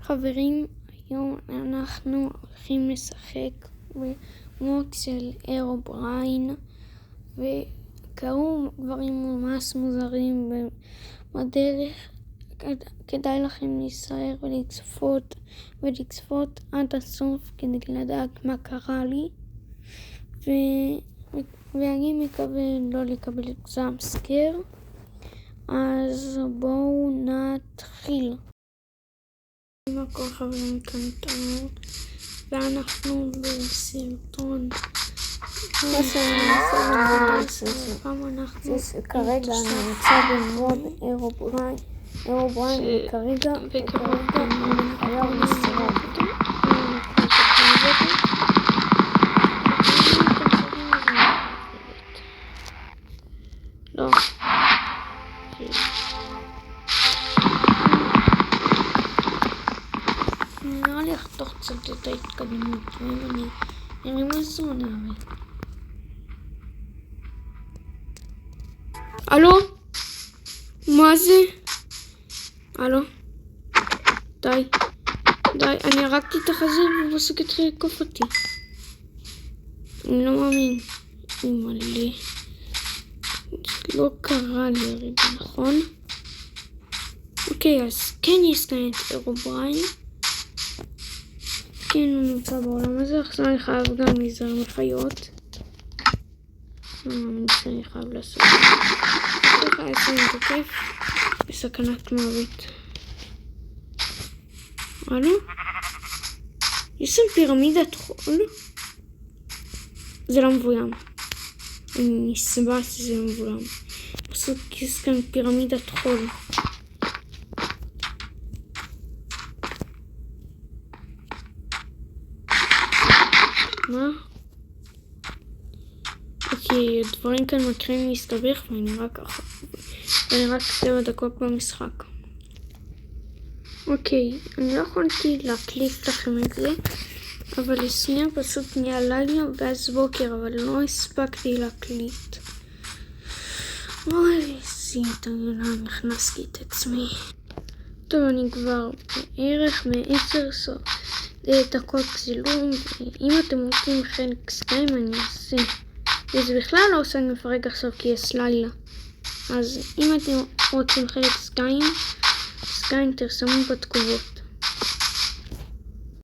חברים, היום אנחנו הולכים לשחק במוד של אירובריין, וקרו דברים ממש מוזרים בדרך. כדאי לכם להישאר ולצפות עד הסוף כדי לדעת מה קרה לי, ואני מקווה לא לקבל גזם סקר. אז בואו נתחיל. כל חברים כאן איתנו, ואנחנו בסרטון. כרגע אני נמצא במוד אירובריין, וכרגע אני חייב לשרוד. לא. נראה לי לחתוך קצת את ההתקדמות, ואם אני מזון הרי. אלו? מה זה? אלו? די, אני הרגתי את החזיר ובסוף התחיל לקוף אותי. אני לא מאמין. מלא. לא קרה לי הרגע, נכון? אוקיי, אז כן יש כאן את אירובריין. כן, הוא נמצא בעולם הזה. עכשיו אני חייב גם להיזהר מחיות. לא מאמין שאני חייב לעשות. ככה יש לי מתוקף בסכנת מוות. הלו? יש שם פירמידת חול? זה לא מבוים. אני נסבע שזה לא מבוים. פשוט יש כאן פירמידת חול. מה? אוקיי, הדברים כאן מתחילים להסתבך ואני רק 7 דקות במשחק. אוקיי, אני לא יכולתי להקליט לכם את זה, אבל לשנייה פשוט נהיה לילה ואז בוקר, אבל לא הספקתי להקליט. אוי, איזה התעניינה, נכנסתי את עצמי. טוב, אני כבר בערך מ10 דקות צילום, ואם אתם רוצים חלק 2 אני אעשה. וזה בכלל לא עושה אני מפרק עכשיו כי יש לילה. אז אם אתם רוצים חלק 2 תרשמו בתגובות.